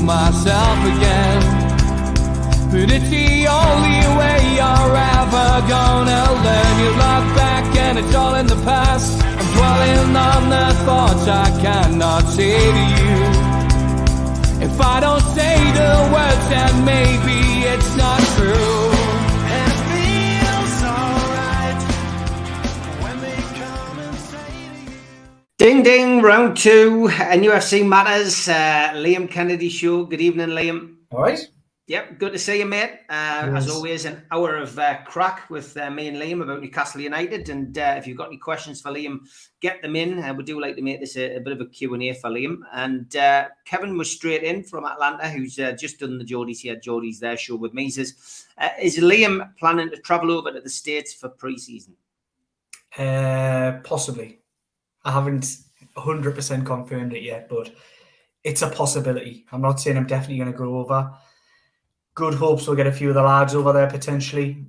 myself again. But it's the only way you're ever gonna learn. You look back and it's all in the past. I'm dwelling on the thoughts I cannot say to you. If I don't say the words, then maybe it's not true. And it feels alright when they come and say to you. Ding ding, round 2, NUFC Matters, Liam Kennedy show. Good evening, Liam. All right. Yep, good to see you, mate. Yes. As always, an hour of crack with me and Liam about Newcastle United. And if you've got any questions for Liam, get them in. We do like to make this a bit of a Q&A for Liam. And Kevin was straight in from Atlanta, who's just done the Geordies here. Geordies there show with me. He says, is Liam planning to travel over to the States for pre-season? Possibly. I haven't 100% confirmed it yet, but it's a possibility. I'm not saying I'm definitely going to go over. Good hopes we'll get a few of the lads over there potentially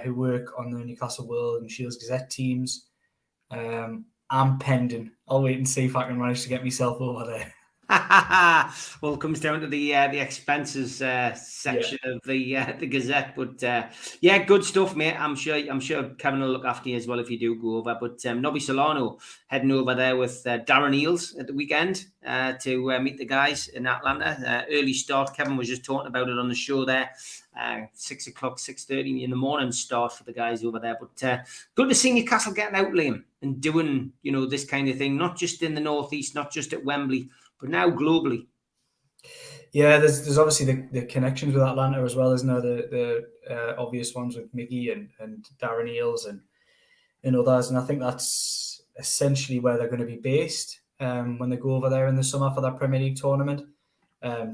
who work on the Newcastle World and Shields Gazette teams. I'm pending. I'll wait and see if I can manage to get myself over there. Well, it comes down to the expenses section of the Gazette, but yeah, good stuff, mate. I'm sure Kevin will look after you as well if you do go over. But Nobby Solano heading over there with Darren Eales at the weekend to meet the guys in Atlanta. Early start. Kevin was just talking about it on the show there. 6 o'clock, 6:30 in the morning start for the guys over there. But good to see Newcastle getting out, Liam, and doing this kind of thing, not just in the northeast, not just at Wembley, but now globally. Yeah, there's obviously the connections with Atlanta as well, isn't there? The obvious ones with Mickey and Darren Eales and others, and I think that's essentially where they're going to be based when they go over there in the summer for that Premier League tournament.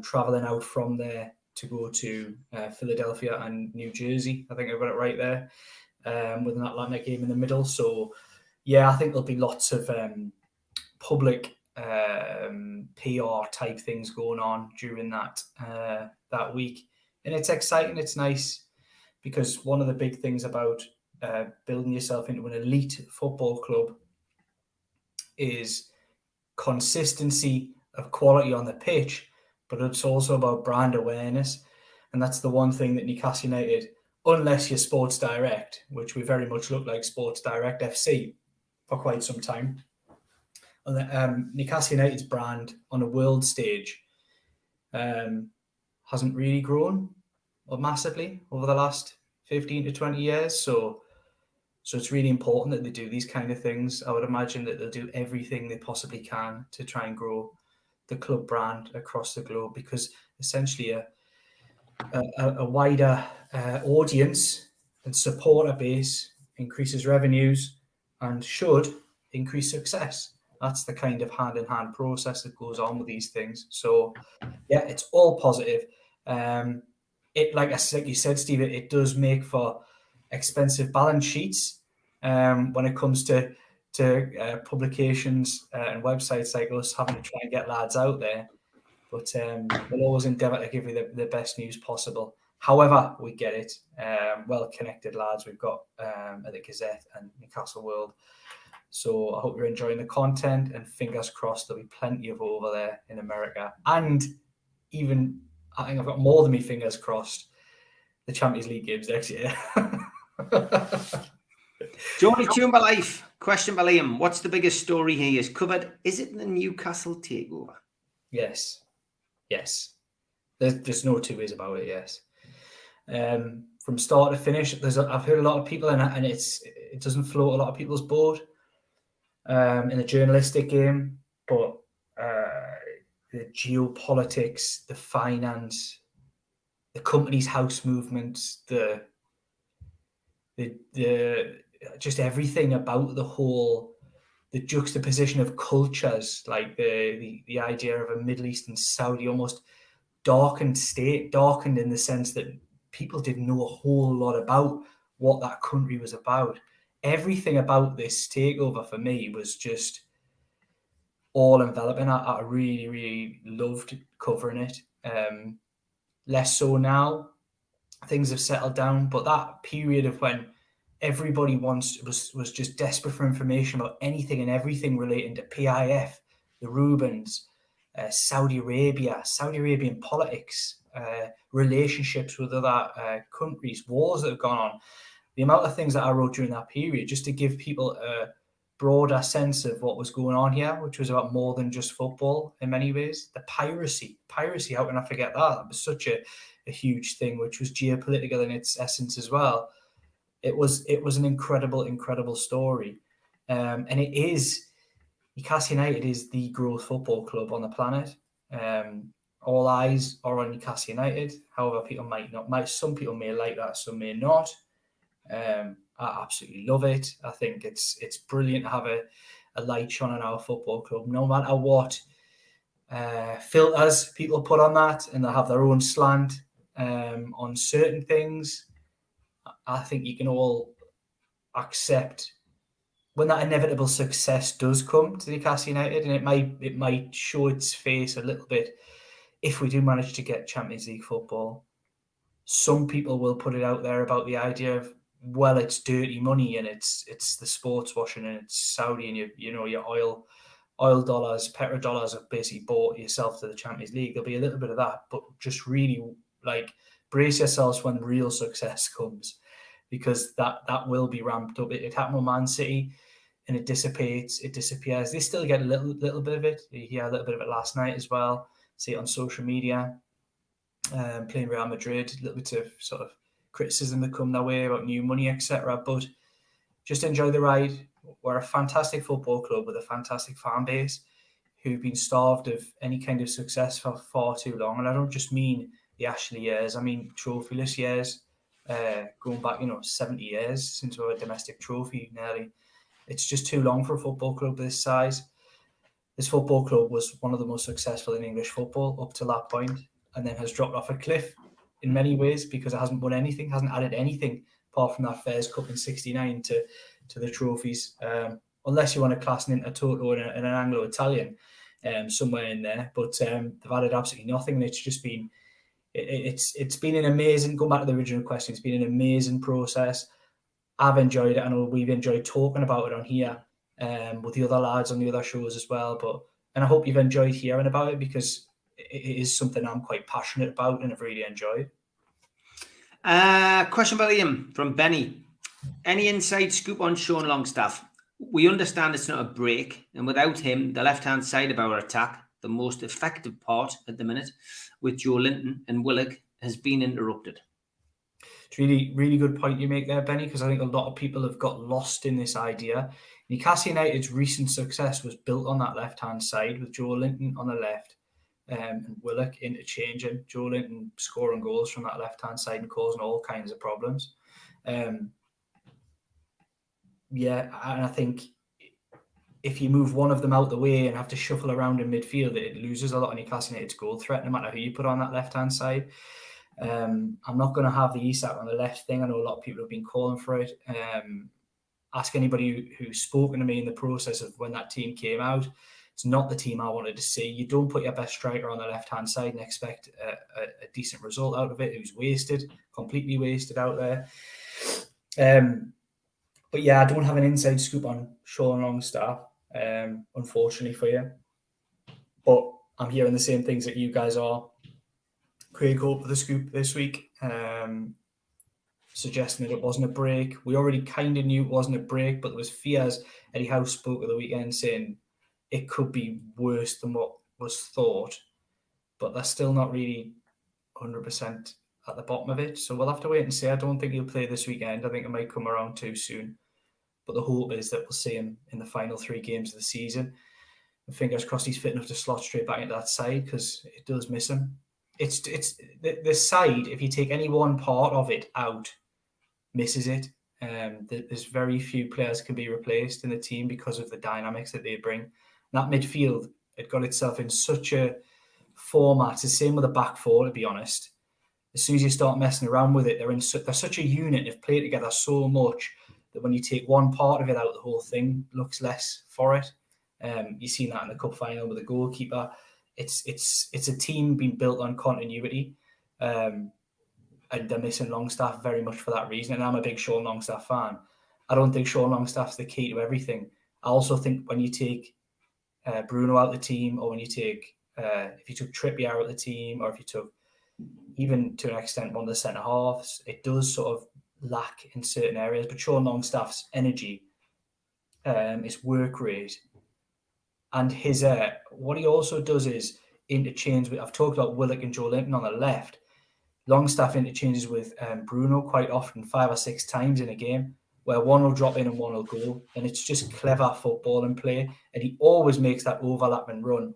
Traveling out from there to go to Philadelphia and New Jersey. I think I got it right there, with an Atlanta game in the middle. So yeah, I think there'll be lots of public PR type things going on during that week, and it's exciting. It's nice because one of the big things about building yourself into an elite football club is consistency of quality on the pitch, but it's also about brand awareness, and that's the one thing that Newcastle United, unless you're Sports Direct, which we very much look like Sports Direct FC for quite some time. Newcastle United's brand on a world stage hasn't really grown massively over the last 15 to 20 years. So it's really important that they do these kind of things. I would imagine that they'll do everything they possibly can to try and grow the club brand across the globe, because essentially a wider audience and supporter base increases revenues and should increase success. That's the kind of hand-in-hand process that goes on with these things. So, yeah, it's all positive. Like you said, Steve, it does make for expensive balance sheets when it comes to publications and websites like us having to try and get lads out there. But we'll always endeavour to give you the best news possible. However we get it. Well-connected lads we've got at the Gazette and Newcastle World. So I hope you're enjoying the content, and fingers crossed there'll be plenty of over there in America. And even, I think I've got more than me fingers crossed, the Champions League games next year. Jordy Life, question by Liam. What's the biggest story he has covered? Is it the Newcastle takeover? Yes. There's no two ways about it, yes. From start to finish, I've heard a lot of people, and it doesn't float a lot of people's boat. In the journalistic game, but the geopolitics, the finance, the company's house movements, the just everything about the juxtaposition of cultures, like the idea of a Middle Eastern Saudi almost darkened in the sense that people didn't know a whole lot about what that country was about. Everything about this takeover for me was just all enveloping. I really, really loved covering it. Less so now. Things have settled down, but that period of when everybody was just desperate for information about anything and everything relating to PIF, the Rubens, Saudi Arabian politics, relationships with other countries, wars that have gone on. The amount of things that I wrote during that period, just to give people a broader sense of what was going on here, which was about more than just football in many ways. The piracy, how can I forget that? That was such a huge thing, which was geopolitical in its essence as well. It was an incredible story. And it is, Newcastle United is the growth football club on the planet. All eyes are on Newcastle United. However, some people may like that, some may not. I absolutely love it. I think it's brilliant to have a light shone on our football club, no matter what filters people put on that, and they have their own slant on certain things. I think you can all accept when that inevitable success does come to Newcastle United, and it might show its face a little bit if we do manage to get Champions League football. Some people will put it out there about the idea of, well, it's dirty money and it's the sports washing and it's Saudi and your oil dollars, petrodollars have basically bought yourself to the Champions League. There'll be a little bit of that, but just really brace yourselves when real success comes, because that will be ramped up. It happened with Man City, and it dissipates, it disappears. They still get a little bit of it. You hear a little bit of it last night as well. See it on social media. Playing Real Madrid, a little bit of sort of criticism that come their way about new money, etc. But just enjoy the ride. We're a fantastic football club with a fantastic fan base who've been starved of any kind of success for far too long. And I don't just mean the Ashley years. I mean trophyless years, going back 70 years since we were a domestic trophy nearly. It's just too long for a football club this size. This football club was one of the most successful in English football up to that point, and then has dropped off a cliff in many ways because it hasn't won anything, hasn't added anything apart from that Fairs Cup in '69 to the trophies. Unless you want to class an Intertoto and an Anglo-Italian somewhere in there, but they've added absolutely nothing, and it's just been it's been an amazing. Going back to the original question, it's been an amazing process. I've enjoyed it. I know we've enjoyed talking about it on here with the other lads on the other shows as well. And I hope you've enjoyed hearing about it, because it is something I'm quite passionate about and I've really enjoyed. Question by Liam from Benny. Any inside scoop on Sean Longstaff? We understand it's not a break, and without him, the left-hand side of our attack, the most effective part at the minute, with Joe Linton and Willock, has been interrupted. It's really, really good point you make there, Benny, because I think a lot of people have got lost in this idea. Newcastle United's recent success was built on that left-hand side with Joe Linton on the left and Willock interchanging. Joe Linton scoring goals from that left-hand side and causing all kinds of problems. And I think if you move one of them out the way and have to shuffle around in midfield, it loses a lot of Newcastle United's goal threat, no matter who you put on that left-hand side. I'm not going to have the Isak on the left thing. I know a lot of people have been calling for it. Ask anybody who's spoken to me in the process of when that team came out. It's not the team I wanted to see. You don't put your best striker on the left-hand side and expect a decent result out of it. Who's completely wasted out there. But yeah, I don't have an inside scoop on Sean Longstaff, unfortunately for you. But I'm hearing the same things that you guys are. Craig Hope with the scoop this week, suggesting that it wasn't a break. We already kind of knew it wasn't a break, but there was fears. Eddie Howe spoke at the weekend saying it could be worse than what was thought, but they're still not really 100% at the bottom of it. So we'll have to wait and see. I don't think he'll play this weekend. I think it might come around too soon. But the hope is that we'll see him in the final 3 games of the season. And fingers crossed he's fit enough to slot straight back into that side, because it does miss him. It's the side, if you take any one part of it out, misses it. There's very few players can be replaced in the team because of the dynamics that they bring. That midfield, it got itself in such a format. It's the same with the back four, to be honest. As soon as you start messing around with it, they're such a unit. They've played together so much that when you take one part of it out, the whole thing looks less for it. You've seen that in the cup final with the goalkeeper. It's a team being built on continuity, and they're missing Longstaff very much for that reason. And I'm a big Sean Longstaff fan. I don't think Sean Longstaff's the key to everything. I also think when you take Bruno out of the team, or when you take if you took Trippier out of the team, or if you took, even to an extent, one of the centre halves, it does sort of lack in certain areas. But Sean Longstaff's energy, his work rate, and his what he also does is interchange with. I've talked about Willock and Joe Linton on the left. Longstaff interchanges with Bruno quite often, 5 or 6 times in a game, where one will drop in and one will go, and it's just clever football and play. And he always makes that underlapping run,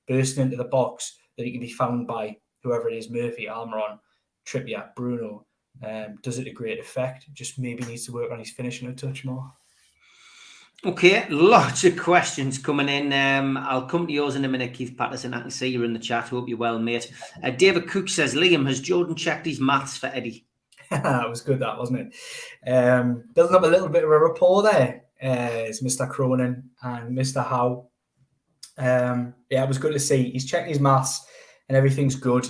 bursting into the box that he can be found by whoever it is, Murphy, Almiron, Trippier, Bruno. Does it to great effect. Just maybe needs to work on his finishing a touch more. Okay, lots of questions coming in. I'll come to yours in a minute, Keith Patterson. I can see you're in the chat. Hope you're well, mate. David Cook says, Liam, has Jordan checked his maths for Eddie? It was good, that, wasn't it? Building up a little bit of a rapport there. It's Mr. Cronin and Mr. Howe. It was good to see. He's checked his maths and everything's good.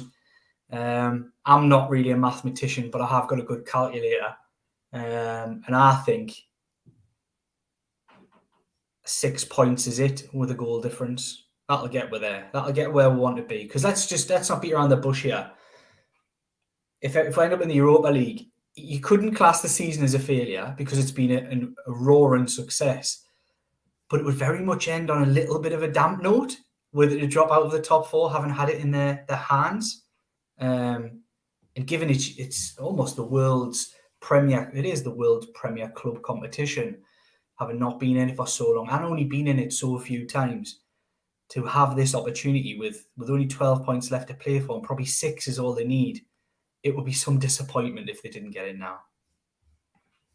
I'm not really a mathematician, but I have got a good calculator. And I think 6 points is it with a goal difference. That'll get we're there. That'll get where we want to be. Because let's not beat around the bush here. If we end up in the Europa League, you couldn't class the season as a failure because it's been a roaring success. But it would very much end on a little bit of a damp note, with it to drop out of the top 4, having had it in their hands. And given it's almost the world's premier, it is the world's premier club competition, having not been in it for so long and only been in it so few times, to have this opportunity with only 12 points left to play for, and probably 6 is all they need. It would be some disappointment if they didn't get in now.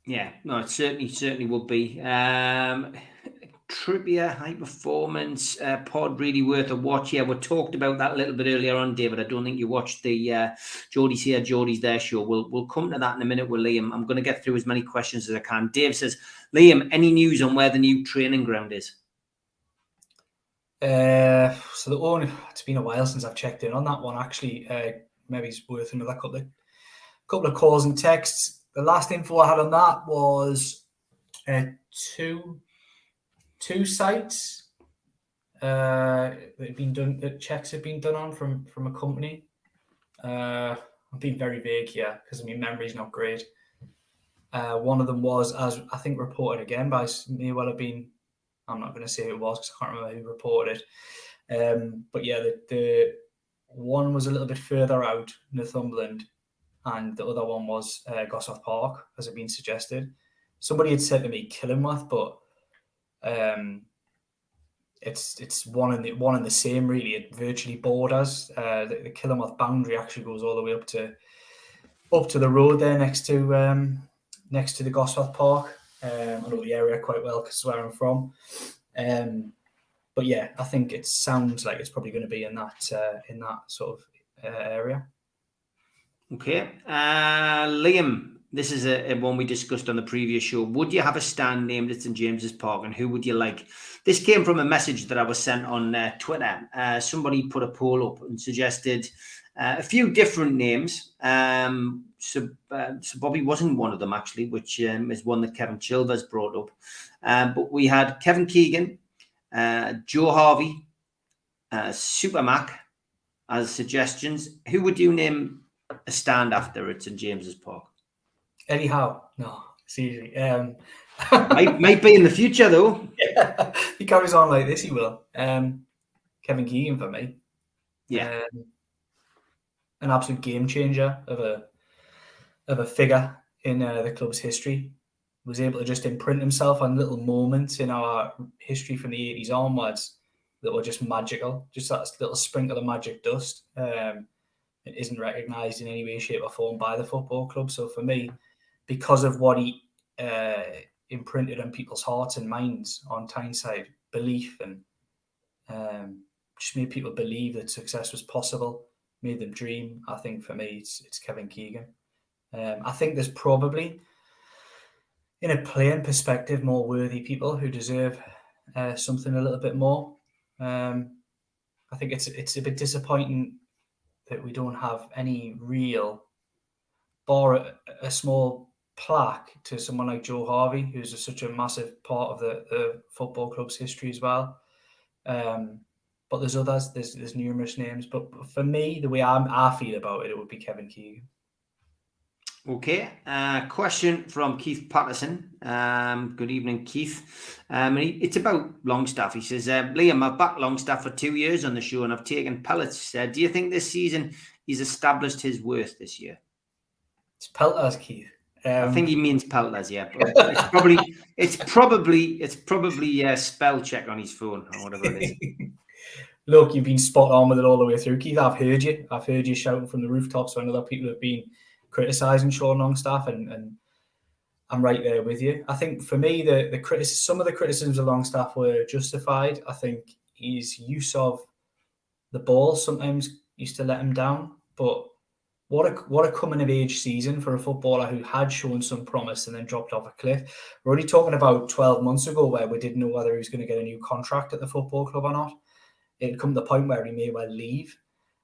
Yeah, no, it certainly would be. Trippier, high performance, pod really worth a watch. Yeah, we talked about that a little bit earlier on, David. I don't think you watched the Geordie's Here, Geordie's There show. We'll come to that in a minute with Liam. I'm going to get through as many questions as I can. Dave says, Liam, any news on where the new training ground is? It's been a while since I've checked in on that one, actually. Maybe it's worth another couple of calls and texts. The last info I had on that was two sites that checks have been done on from a company. I'm being very vague here because my memory's not great. One of them was, as I think reported again by, may well have been, I'm not going to say who it was because I can't remember who reported it. But yeah, the one was a little bit further out, Northumberland, and the other one was Gosforth Park, as had been suggested. Somebody had said to me Killingworth, but it's one and the same, really. It virtually borders. The Killingworth boundary actually goes all the way up to the road there next to the Gosforth Park. I know the area quite well because it's where I'm from. But yeah, I think it sounds like it's probably going to be in that sort of area. Okay, Liam, this is a one we discussed on the previous show. Would you have a stand named at St James's Park, and who would you like? This came from a message that I was sent on Twitter. Somebody put a poll up and suggested a few different names. So Bobby wasn't one of them, actually, which is one that Kevin Chilvers brought up. But we had Kevin Keegan, Joe Harvey, Super Mac as suggestions. Who would you name a stand after at St James's Park? Eddie Howe. No, it's easy. might be in the future, though. Yeah, if he carries on like this, he will. Kevin Keegan for me. Yeah. An absolute game changer of a figure in the club's history. Was able to just imprint himself on little moments in our history from the 80s onwards that were just magical. Just that little sprinkle of magic dust. It isn't recognised in any way, shape or form by the football club. So for me, because of what he imprinted on people's hearts and minds on Tyneside, belief, and just made people believe that success was possible, made them dream. I think for me, it's Kevin Keegan. I think there's probably, in a playing perspective, more worthy people who deserve something a little bit more. I think it's a bit disappointing that we don't have any real, bar a small plaque to someone like Joe Harvey, who's such a massive part of the football club's history as well. But But there's others. There's numerous names. But for me, the way I feel about it, it would be Kevin Keegan. Okay. Question from Keith Patterson. Good evening, Keith. It's about Longstaff. He says, Liam, I've backed Longstaff for 2 years on the show and I've taken pellets. Do you think this season he's established his worth this year? It's pelters, Keith. I think he means pelters, yeah. But it's probably spell check on his phone or whatever it is. Look, you've been spot on with it all the way through, Keith. I've heard you shouting from the rooftops when other people have been criticising Sean Longstaff, and I'm right there with you. I think for me, some of the criticisms of Longstaff were justified. I think his use of the ball sometimes used to let him down, but what a coming of age season for a footballer who had shown some promise and then dropped off a cliff. We're only talking about 12 months ago where we didn't know whether he was going to get a new contract at the football club or not. It'd come to the point where he may well leave.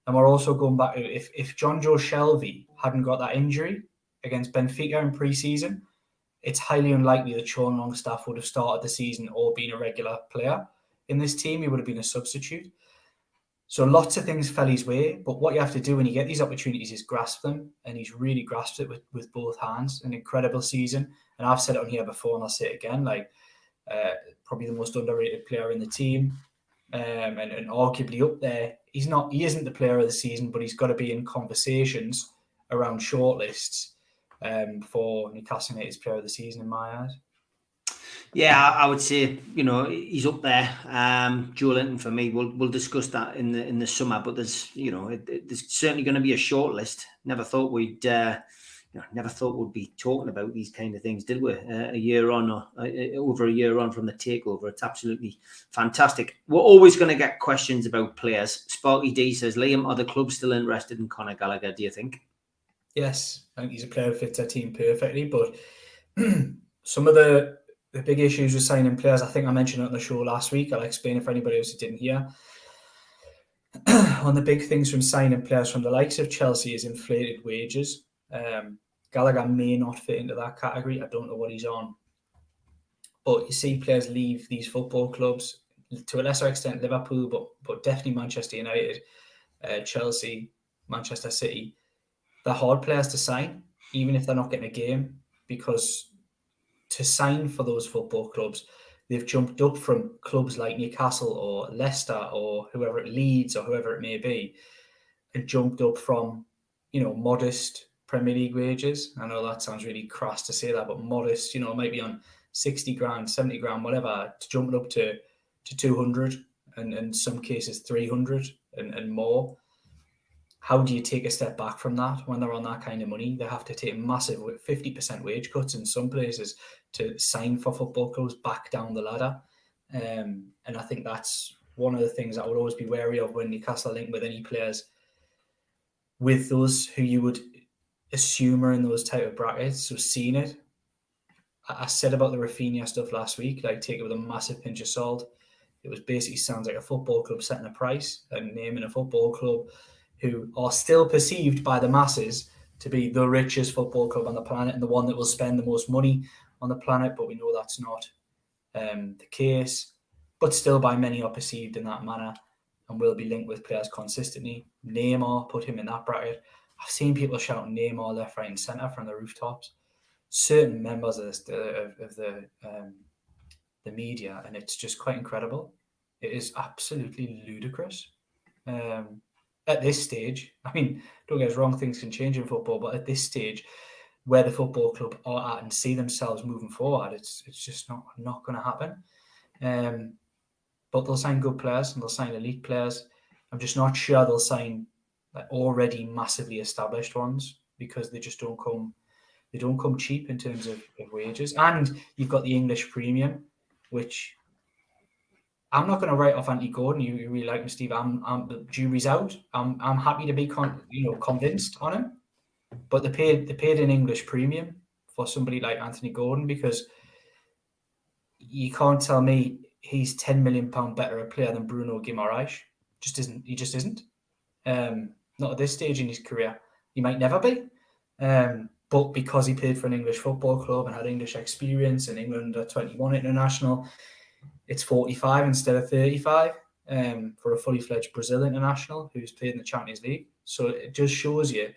And we're also going back to if John Joe Shelby hadn't got that injury against Benfica in pre-season, it's highly unlikely that Sean Longstaff would have started the season or been a regular player in this team. He would have been a substitute. So lots of things fell his way, but what you have to do when you get these opportunities is grasp them, and he's really grasped it with both hands. An incredible season, and I've said it on here before, and I'll say it again, probably the most underrated player in the team, and arguably up there. He isn't the player of the season, but he's got to be in conversations around shortlists for Newcastle United's player of the season in my eyes. Yeah, I would say, he's up there. Joe Linton for me. We'll discuss that in the summer, but there's certainly going to be a short list. Never thought we'd be talking about these kind of things, did we? A year on or over a year on from the takeover. It's absolutely fantastic. We're always going to get questions about players. Sparky D says, Liam, are the club still interested in Conor Gallagher, do you think? Yes, I think he's a player who fits our team perfectly, but some of the big issues with signing players, I think I mentioned it on the show last week. I'll explain if anybody else didn't hear. One of the big things from signing players from the likes of Chelsea is inflated wages. Gallagher may not fit into that category. I don't know what he's on. But you see players leave these football clubs, to a lesser extent Liverpool, but definitely Manchester United, Chelsea, Manchester City. They're hard players to sign, even if they're not getting a game, because to sign for those football clubs, they've jumped up from clubs like Newcastle or Leicester or whoever, Leeds or whoever it may be, and jumped up from, modest Premier League wages. I know that sounds really crass to say that, but modest, maybe on 60 grand, 70 grand, whatever, to jump up to 200 and in some cases 300 and more. How do you take a step back from that when they're on that kind of money? They have to take massive 50% wage cuts in some places to sign for football clubs back down the ladder. And I think that's one of the things that I would always be wary of when Newcastle link with any players with those who you would assume are in those type of brackets. So seeing it, I said about the Rafinha stuff last week, take it with a massive pinch of salt. It was basically sounds like a football club setting a price and naming a football club who are still perceived by the masses to be the richest football club on the planet and the one that will spend the most money on the planet. But we know that's not the case. But still, by many are perceived in that manner and will be linked with players consistently. Neymar, put him in that bracket. I've seen people shouting Neymar left, right, and centre from the rooftops. Certain members of the media, and it's just quite incredible. It is absolutely ludicrous. At this stage, don't get us wrong, things can change in football, but at this stage, where the football club are at and see themselves moving forward, it's just not going to happen. But they'll sign good players and they'll sign elite players. I'm just not sure they'll sign already massively established ones because they just don't come. They don't come cheap in terms of wages. And you've got the English premium, which I'm not going to write off Anthony Gordon. You really like him, Steve. The jury's out. I'm happy to be convinced on him, but they paid an English premium for somebody like Anthony Gordon because you can't tell me he's £10 million better a player than Bruno Guimaraes. He just isn't. Not at this stage in his career. He might never be. But because he played for an English football club and had English experience in England at 21 international, it's 45 instead of 35. for a fully fledged Brazil international who's played in the Champions League. So it just shows you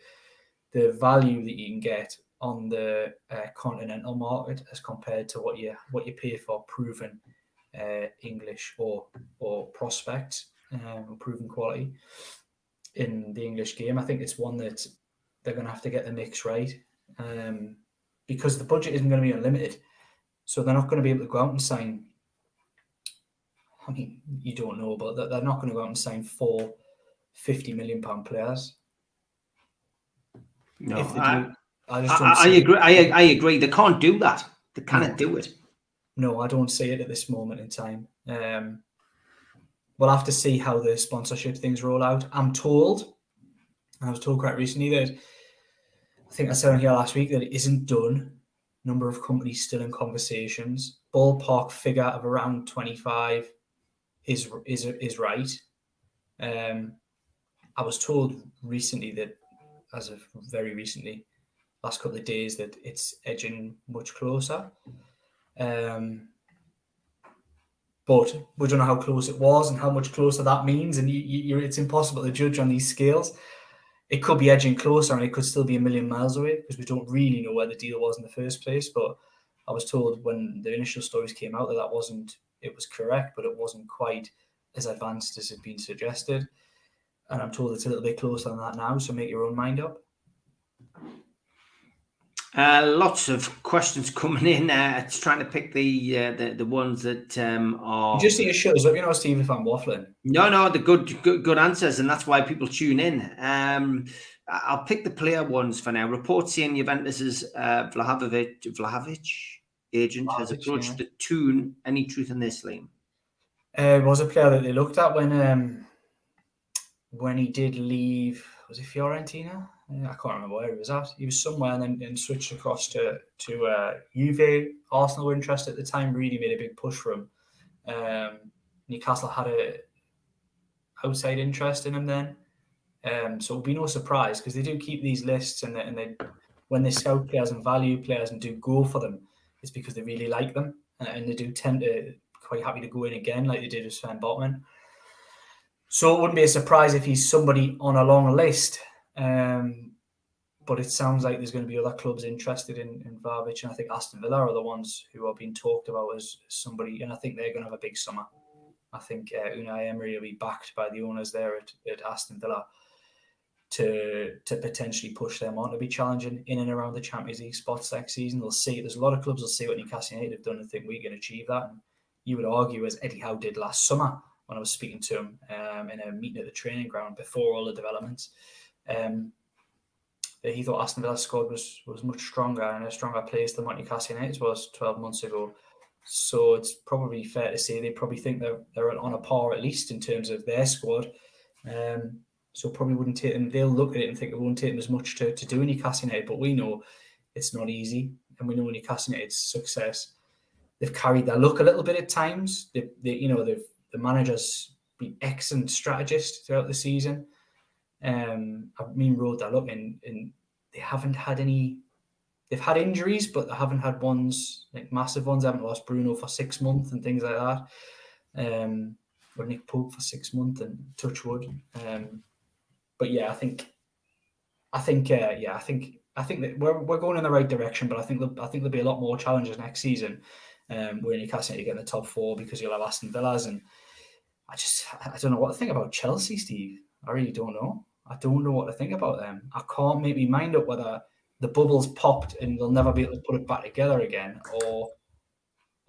the value that you can get on the continental market as compared to what you pay for proven English or prospects, proven quality in the English game. I think it's one that they're going to have to get the mix right, because the budget isn't going to be unlimited. So they're not going to be able to go out and sign. I mean, you don't know, but they're not going to go out and sign 4 £50 million players. No, if they do, I agree. I agree. They can't do that. They cannot do it. No, I don't see it at this moment in time. We'll have to see how the sponsorship things roll out. I'm told, and I was told quite recently that, I think I said on here last week, that it isn't done. Number of companies still in conversations. Ballpark figure of around 25 is right. I was told recently that, as of very recently, last couple of days, that it's edging much closer. But we don't know how close it was and how much closer that means, and it's impossible to judge on these scales. It could be edging closer, and it could still be a million miles away, because we don't really know where the deal was in the first place. But I was told when the initial stories came out that wasn't. It was correct, but it wasn't quite as advanced as had been suggested. And I'm told it's a little bit closer than that now. So make your own mind up. Lots of questions coming in. It's trying to pick the ones that are. You just need to shut us up, Steve, if I'm waffling. No, the good answers, and that's why people tune in. I'll pick the player ones for now. Reports saying Juventus's Vlahovic agent has approached the Toon. Any truth in this, Liam? It was a player that they looked at when he did leave. Was it Fiorentina? I can't remember where he was at. He was somewhere and then switched across to Juve. Arsenal were interested at the time, really made a big push for him. Newcastle had a outside interest in him then. So it'll be no surprise, because they do keep these lists, and they when they scout players and value players and do go for them, it's because they really like them, and they do tend to quite happy to go in again, like they did with Sven Botman. So it wouldn't be a surprise if he's somebody on a long list. But it sounds like there's going to be other clubs interested in Vlahovic, and I think Aston Villa are the ones who are being talked about as somebody, and I think they're going to have a big summer. I think Unai Emery will be backed by the owners there at Aston Villa to potentially push them on to be challenging in and around the Champions League spots next season. They'll see, there's a lot of clubs will see what Newcastle United have done and think we can achieve that. And you would argue, as Eddie Howe did last summer when I was speaking to him in a meeting at the training ground before all the developments, that he thought Aston Villa's squad was much stronger and a stronger place than what Newcastle United was 12 months ago. So it's probably fair to say they probably think they're on a par, at least in terms of their squad. So probably wouldn't take them. They'll look at it and think it won't take them as much to do in Newcastle United. But we know it's not easy, and we know Newcastle United's success. They've carried their luck a little bit at times. The manager's been excellent strategist throughout the season. Rode their luck, and they haven't had any. They've had injuries, but they haven't had ones like massive ones. They haven't lost Bruno for 6 months and things like that. Or Nick Pope for 6 months, and touch wood. But yeah, I think that we're going in the right direction. But I think there'll be a lot more challenges next season, where Newcastle need to get in the top 4, because you'll have Aston Villas, and I don't know what to think about Chelsea, Steve. I really don't know. I don't know what to think about them. I can't make my mind up whether the bubble's popped and they'll never be able to put it back together again, or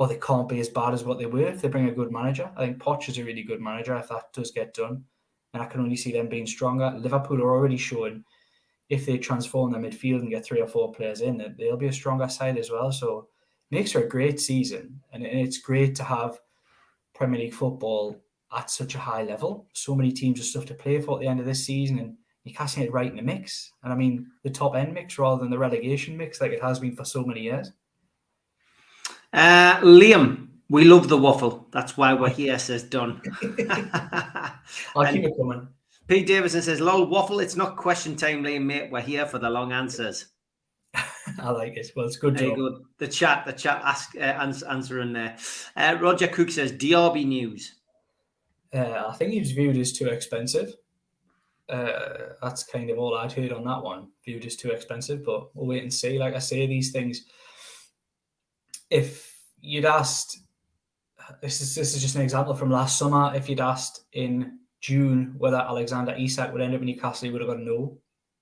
they can't be as bad as what they were if they bring a good manager. I think Poch is a really good manager if that does get done, and I can only see them being stronger. Liverpool are already showing, if they transform their midfield and get 3 or 4 players in, that they'll be a stronger side as well. So it makes for a great season, and it's great to have Premier League football at such a high level. So many teams have stuff to play for at the end of this season, and Newcastle United right in the mix. And I mean, the top end mix rather than the relegation mix like it has been for so many years. Liam, we love the waffle. That's why we're here, says Don. I'll keep it coming. Pete Davison says, lol, waffle, it's not question time, Liam, mate. We're here for the long answers. I like it. Well, it's good job. Good. The chat answering there. Roger Cook says, DRB news. I think he was viewed as too expensive. That's kind of all I'd heard on that one. Viewed as too expensive, but we'll wait and see. Like I say, these things. If you'd asked, this is just an example from last summer. If you'd asked in June whether Alexander Isak would end up in Newcastle, he would have got a no.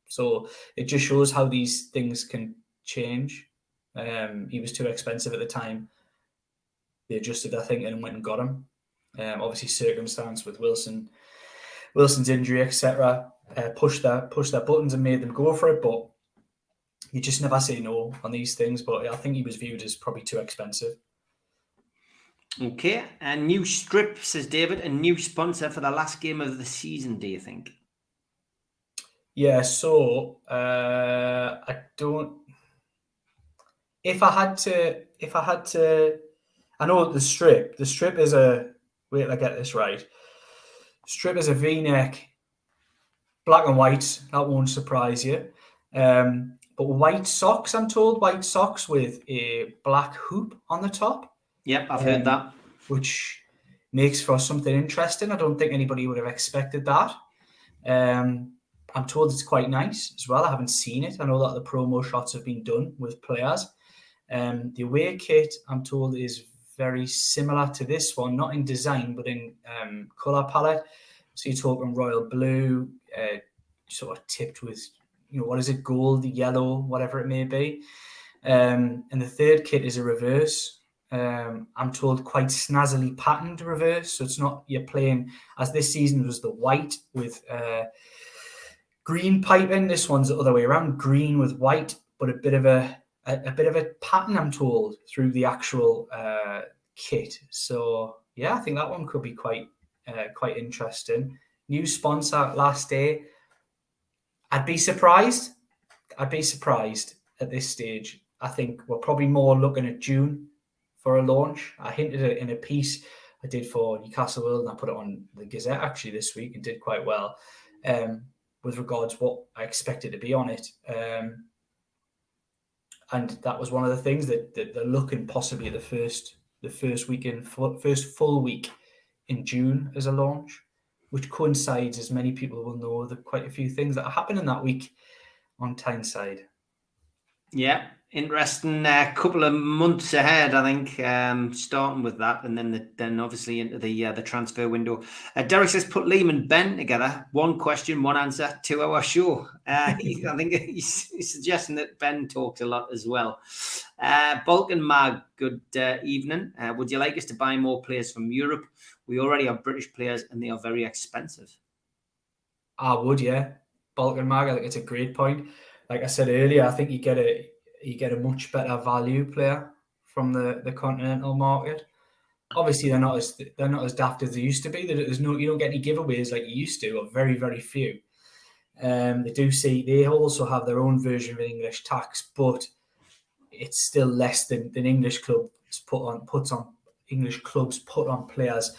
So it just shows how these things can change. He was too expensive at the time. They adjusted their thinking and went and got him. Obviously, circumstance with Wilson's injury, etc., pushed their buttons and made them go for it. But you just never say no on these things. But I think he was viewed as probably too expensive. Okay, a new strip, says David, a new sponsor for the last game of the season, do you think? Yeah, so I don't. If I had to, I know the strip is a, wait till I get this right. Strip is a V-neck, black and white. That won't surprise you. But white socks, I'm told, white socks with a black hoop on the top. Yep, I've heard that. Which makes for something interesting. I don't think anybody would have expected that. I'm told it's quite nice as well. I haven't seen it. I know that the promo shots have been done with players. The away kit, I'm told, is very similar to this one, not in design, but in colour palette. So you're talking royal blue, sort of tipped with, what is it, gold, yellow, whatever it may be. And the third kit is a reverse. I'm told quite snazzily patterned reverse. So it's not, you're playing, as this season was the white with green piping. This one's the other way around, green with white, but a bit of a pattern, I'm told, through the actual kit. So yeah, I think that one could be quite interesting. New sponsor last day. I'd be surprised at this stage. I think we're probably more looking at June for a launch. I hinted it in a piece I did for Newcastle World, and I put it on the Gazette actually this week and did quite well with regards to what I expected to be on it. And that was one of the things that they're looking possibly at the first full week in June as a launch, which coincides, as many people will know, that quite a few things that are happening that week on Tyneside. Yeah. Interesting couple of months ahead, I think, starting with that, and then obviously into the transfer window. Derek says, put Liam and Ben together. 1 question, 1 answer, 2-hour show. I think he's suggesting that Ben talked a lot as well. Balkan Mag, good evening. Would you like us to buy more players from Europe? We already have British players and they are very expensive. I would, yeah. Balkan Mag, I think it's a great point. Like I said earlier, I think you get a much better value player from the continental market. Obviously, they're not as daft as they used to be. You don't get any giveaways like you used to, or very, very few. They also have their own version of English tax, but it's still less than English clubs put on players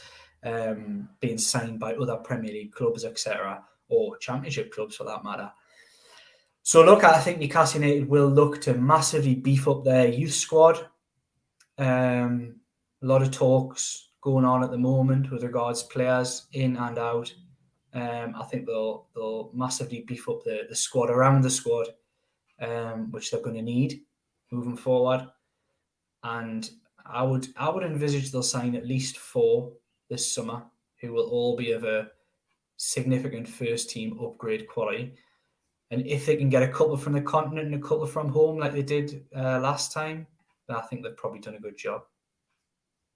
being signed by other Premier League clubs, etc., or Championship clubs for that matter. So look, I think Newcastle United will look to massively beef up their youth squad. A lot of talks going on at the moment with regards to players in and out. I think they'll massively beef up the squad around the squad, which they're going to need moving forward. And I would envisage they'll sign at least 4 this summer, who will all be of a significant first team upgrade quality. And if they can get a couple from the continent and a couple from home like they did last time, then I think they've probably done a good job.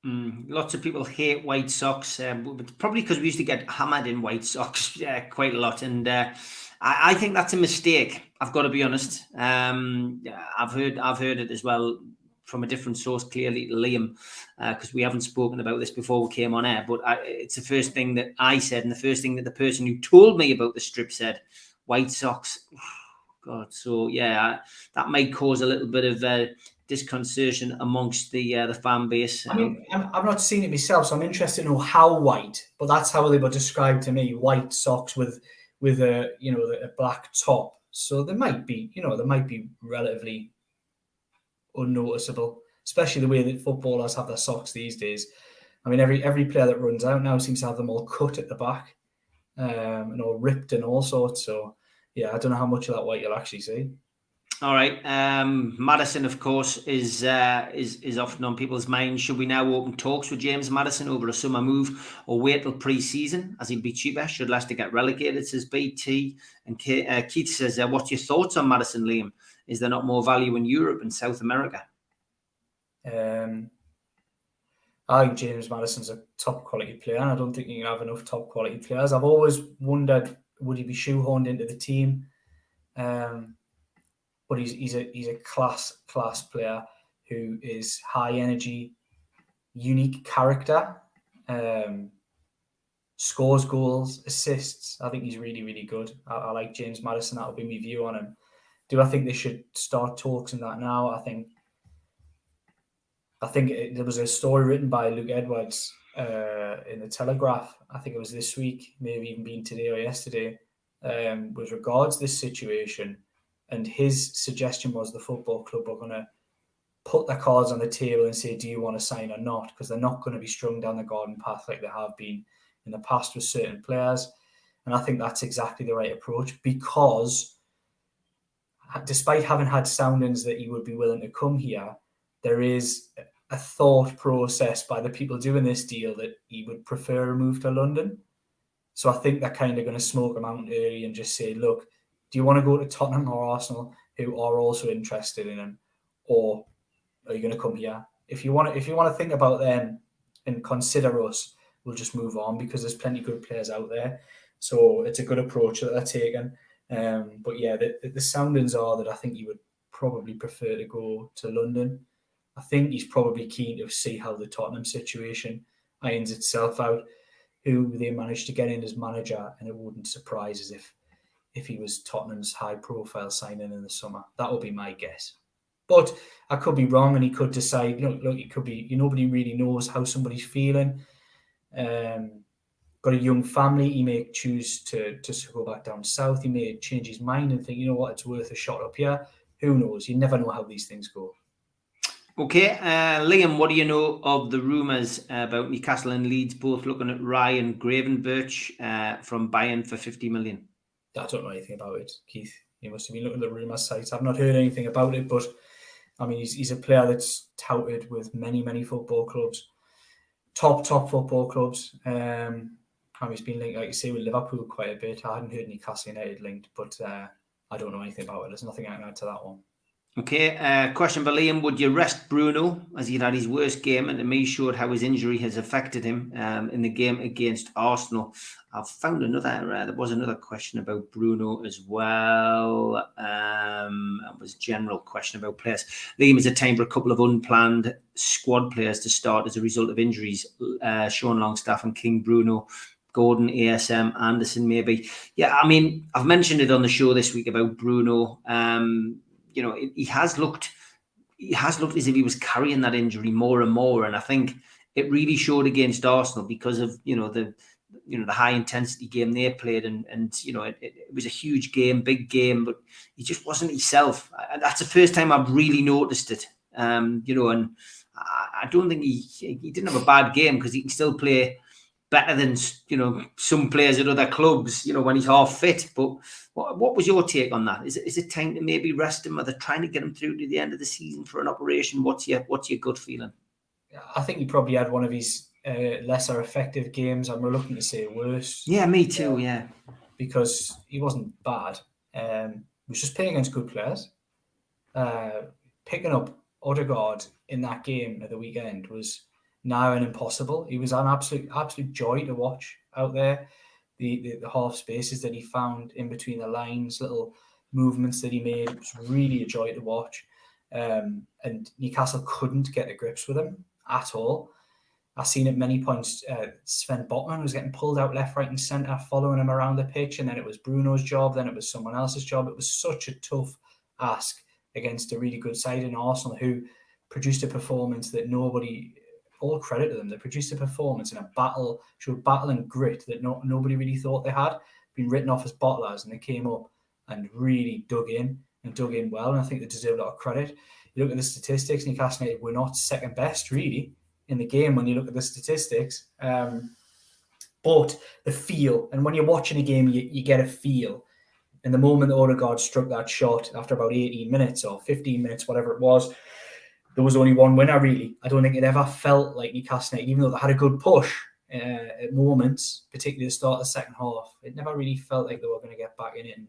Lots of people hate white socks, but probably because we used to get hammered in white socks quite a lot. And I think that's a mistake. I've got to be honest. I've heard it as well from a different source, clearly Liam, because we haven't spoken about this before we came on air. But it's the first thing that I said, and the first thing that the person who told me about the strip said. White socks, God. So yeah, that might cause a little bit of disconcertion amongst the fan base. I mean, I've not seen it myself, so I'm interested to know how white. But that's how they were described to me: white socks with a a black top. So they might be relatively unnoticeable, especially the way that footballers have their socks these days. I mean, every player that runs out now seems to have them all cut at the back, and all ripped and all sorts. So yeah, I don't know how much of that white you'll actually see. All right. Maddison, of course, is often on people's minds. Should we now open talks with James Maddison over a summer move, or wait till pre-season as he'd be cheaper? Should Leicester get relegated, says BT. And Keith says, what's your thoughts on Maddison, Liam? Is there not more value in Europe and South America? I think James Maddison's a top quality player, and I don't think you can have enough top quality players. I've always wondered, would he be shoehorned into the team? But he's a class player who is high energy, unique character, scores goals, assists. I think he's really, really good. I like James Maddison. That'll be my view on him. Do I think they should start talks in that now? I think there was a story written by Luke Edwards in the Telegraph. I think it was this week, maybe even been today or yesterday, with regards to this situation. And his suggestion was the football club are going to put their cards on the table and say, do you want to sign or not? Because they're not going to be strung down the garden path like they have been in the past with certain players. And I think that's exactly the right approach, because despite having had soundings that he would be willing to come here, there is a thought process by the people doing this deal that he would prefer a move to London. So I think they're kind of going to smoke him out early and just say, look, do you want to go to Tottenham or Arsenal, who are also interested in him, or are you going to come here? If you want to think about them and consider us, we'll just move on, because there's plenty of good players out there. So it's a good approach that they're taking. But yeah, the soundings are that I think he would probably prefer to go to London. I think he's probably keen to see how the Tottenham situation irons itself out, who they managed to get in as manager, and it wouldn't surprise us if he was Tottenham's high-profile signing in the summer. That would be my guess. But I could be wrong, and he could decide, look, it could be, nobody really knows how somebody's feeling. Got a young family, he may choose to go back down south. He may change his mind and think, you know what, it's worth a shot up here. Who knows? You never know how these things go. Okay, Liam, what do you know of the rumours about Newcastle and Leeds both looking at Ryan Gravenberch from Bayern for 50 million? I don't know anything about it, Keith. You must have been looking at the rumour sites. I've not heard anything about it, but I mean, he's a player that's touted with many, many football clubs, top football clubs. He's been linked, like you say, with Liverpool quite a bit. I hadn't heard Newcastle United linked, but I don't know anything about it. There's nothing I can add to that one. Okay, question for Liam. Would you rest Bruno as he'd had his worst game, and to me showed how his injury has affected him in the game against Arsenal? I've found there was another question about Bruno as well. It was a general question about players. Liam, is it time for a couple of unplanned squad players to start as a result of injuries? Sean Longstaff and King Bruno, Gordon, ASM, Anderson, maybe. Yeah, I mean, I've mentioned it on the show this week about Bruno. You know, he has looked as if he was carrying that injury more and more, and I think it really showed against Arsenal because of the high intensity game they played, and it was a huge game, big game, but he just wasn't himself. That's the first time I've really noticed it. And I don't think he didn't have a bad game, because he can still play better than some players at other clubs, when he's half fit. But what was your take on that? Is it time to maybe rest him? Are they trying to get him through to the end of the season for an operation? What's your gut feeling? I think he probably had one of his lesser effective games. I'm reluctant to say worse. Yeah, me too. Yeah, because he wasn't bad. He was just playing against good players. Picking up Odegaard in that game at the weekend was now an impossible. He was an absolute joy to watch out there. The half spaces that he found in between the lines, little movements that he made, it was really a joy to watch. And Newcastle couldn't get to grips with him at all. I've seen at many points Sven Botman was getting pulled out left, right and centre, following him around the pitch, and then it was Bruno's job, then it was someone else's job. It was such a tough ask against a really good side in Arsenal, who produced a performance that nobody... all credit to them. They produced a performance in a battle, showed battle and grit that nobody really thought they had. Been written off as bottlers, and they came up and really dug in well, and I think they deserve a lot of credit. You look at the statistics, Newcastle United were not second best, really. in the game when you look at the statistics. But the feel, and when you're watching a game, you get a feel. And the moment that Odegaard struck that shot after about 18 minutes or 15 minutes, whatever it was, there was only one winner, really. I don't think it ever felt like Newcastle United, even though they had a good push at moments, particularly the start of the second half. It never really felt like they were going to get back in it. And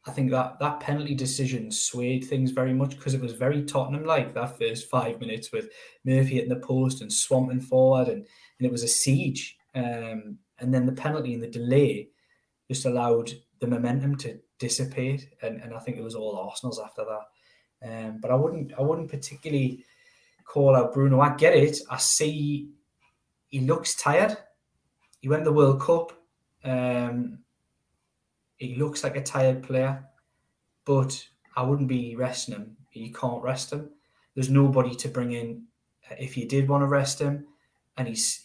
I think that penalty decision swayed things very much because it was very Tottenham-like, that first 5 minutes with Murphy hitting the post and swamping forward, and it was a siege. And then the penalty and the delay just allowed the momentum to dissipate, and I think it was all Arsenal's after that. But I wouldn't particularly call out Bruno. I get it. I see he looks tired. He went to the World Cup. He looks like a tired player, but I wouldn't be resting him. You can't rest him. There's nobody to bring in if you did want to rest him. And as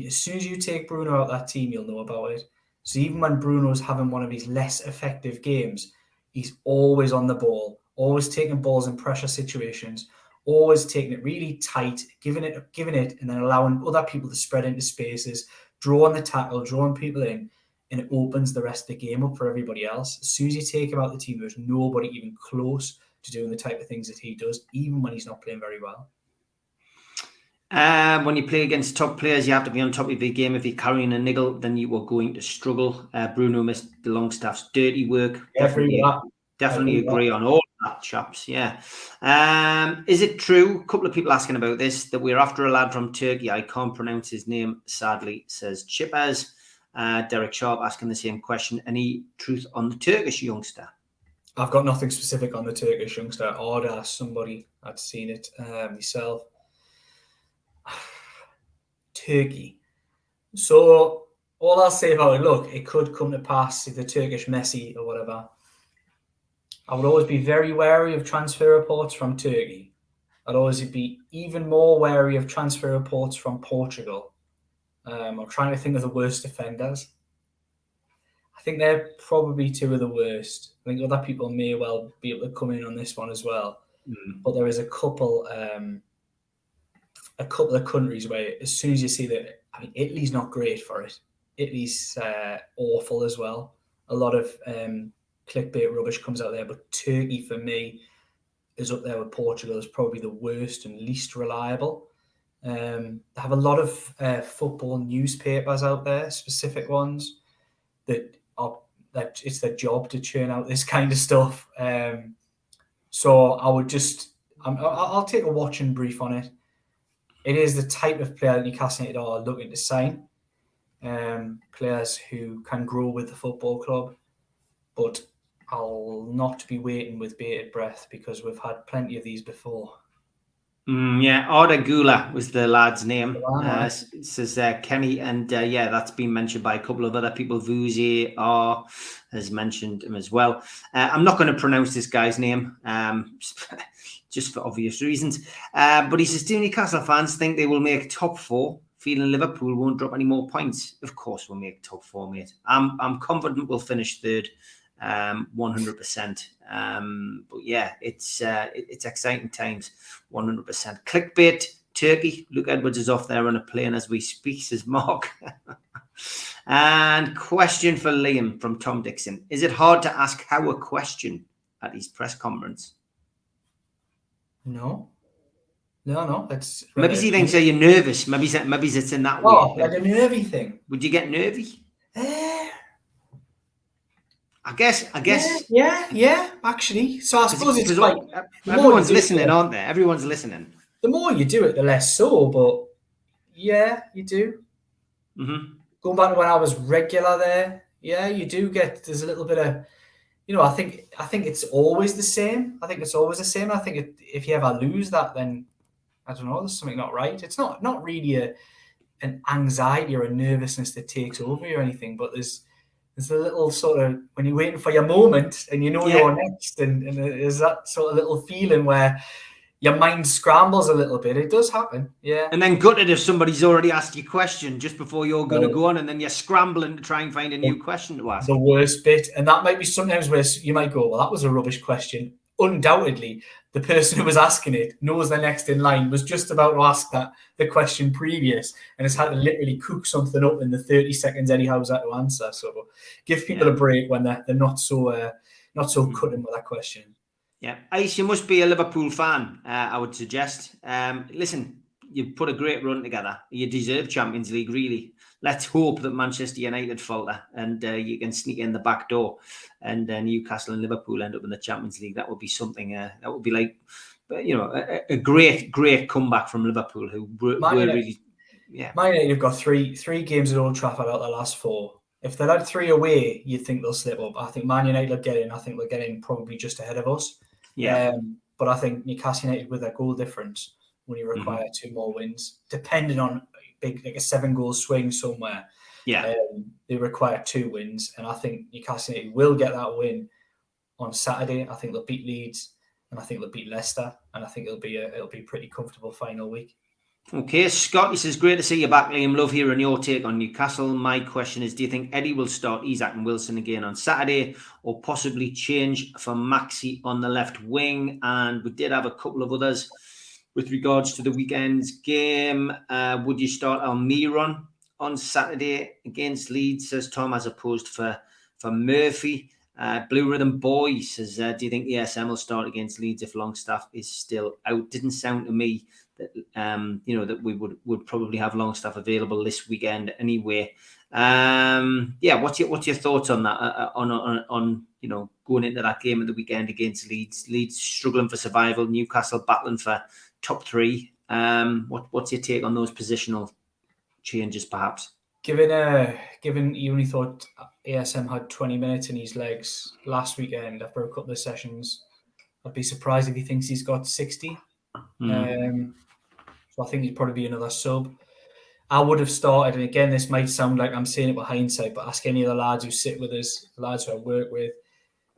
soon as you take Bruno out of that team, you'll know about it. So even when Bruno's having one of his less effective games, he's always on the ball, always taking balls in pressure situations, always taking it really tight, giving it, and then allowing other people to spread into spaces, drawing the tackle, drawing people in, and it opens the rest of the game up for everybody else. As soon as you take him out of the team, there's nobody even close to doing the type of things that he does, even when he's not playing very well. When you play against top players, you have to be on top of your game. If you're carrying a niggle, then you are going to struggle. Bruno missed the Longstaff's dirty work. Definitely agree on all that, chaps. Yeah. Is it true? A couple of people asking about this, that we're after a lad from Turkey. I can't pronounce his name, sadly, says Chippers. Derek Sharp asking the same question. Any truth on the Turkish youngster? I've got nothing specific on the Turkish youngster. I'd ask somebody. I'd seen it myself. Turkey. So all I'll say about it, look, it could come to pass if the Turkish Messi or whatever. I would always be very wary of transfer reports from Turkey. I'd always be even more wary of transfer reports from Portugal. I'm trying to think of the worst offenders. I think they're probably two of the worst. I think other people may well be able to come in on this one as well. But there is a couple of countries where as soon as you see that, I mean, Italy's not great for it. Italy's awful as well. A lot of clickbait rubbish comes out there, but Turkey for me is up there with Portugal as probably the worst and least reliable. They have a lot of football newspapers out there, specific ones that it's their job to churn out this kind of stuff. So I would I'll take a watching brief on it. It is the type of player that Newcastle United are looking to sign. Players who can grow with the football club. But I'll not be waiting with bated breath because we've had plenty of these before. Yeah, Arda Gula was the lad's name. Says Kenny, and that's been mentioned by a couple of other people. Vuzi R has mentioned him as well. I'm not going to pronounce this guy's name, just for obvious reasons. But he says, do Newcastle fans think they will make top four? Feeling Liverpool won't drop any more points? Of course we'll make top four, mate. I'm confident we'll finish third. 100%. But yeah, it's exciting times. 100%. Clickbait Turkey. Luke Edwards is off there on a plane as we speak, says Mark. And question for Liam from Tom Dixon. Is it hard to ask Howe a question at his press conference? No. It's maybe he thinks you're nervous. Maybe it's in that way. Oh, like a nervy thing. Would you get nervy? I guess. Yeah, actually. So I suppose it's like everyone's listening, aren't they? Everyone's listening. The more you do it, the less so. But yeah, you do. Mm-hmm. Going back to when I was regular there, yeah, you do get. There's a little bit of, I think it's always the same. I think if you ever lose that, then I don't know. There's something not right. It's not really an anxiety or a nervousness that takes over you or anything. But there's a little sort of, when you're waiting for your moment and you're next, and there's that sort of little feeling where your mind scrambles a little bit. It does happen, yeah. And then gutted if somebody's already asked you a question just before you're going to go on, and then you're scrambling to try and find a new question to ask. The worst bit, and that might be sometimes where you might go, well, that was a rubbish question. undoubtedly, the person who was asking it knows the next in line was just about to ask the question previous and has had to literally cook something up in the 30 seconds anyhow's had to answer. So give people a break when they're not so cutting with that question. Yeah, Ice, you must be a Liverpool fan, I would suggest. Listen, you put a great run together. You deserve Champions League, really. Let's hope that Manchester United falter and you can sneak in the back door and Newcastle and Liverpool end up in the Champions League. That would be something, that would be like, a great comeback from Liverpool, who were really... Yeah. Man United have got three games at Old Trafford out of the last 4. If they'd had 3 away, you'd think they'll slip up. I think Man United will get in. I think they'll get in probably just ahead of us. Yeah. But I think Newcastle United, with their goal difference, only require 2 more wins, depending on a 7-goal swing somewhere. Yeah. They require 2 wins, and I think Newcastle United will get that win on Saturday. I think they'll beat Leeds, and I think they'll beat Leicester, and I think it'll be a pretty comfortable final week. Okay, Scott, he says, great to see you back, Liam. Love hearing your take on Newcastle. My question is, do you think Eddie will start Isak and Wilson again on Saturday, or possibly change for Maxi on the left wing? And we did have a couple of others with regards to the weekend's game. Would you start Almiron on Saturday against Leeds, says Tom, as opposed for Murphy? Blue Rhythm Boy says, do you think ESM will start against Leeds if Longstaff is still out? Didn't sound to me that that we would probably have Longstaff available this weekend anyway. What's your thoughts on that? On going into that game at the weekend against Leeds? Leeds struggling for survival, Newcastle battling for top 3. What's your take on those positional changes, perhaps? Given you only thought ASM had 20 minutes in his legs last weekend after a couple of sessions, I'd be surprised if he thinks he's got 60. So I think he'd probably be another sub. I would have started, and again, this might sound like I'm saying it with hindsight, but ask any of the lads who sit with us, the lads who I work with,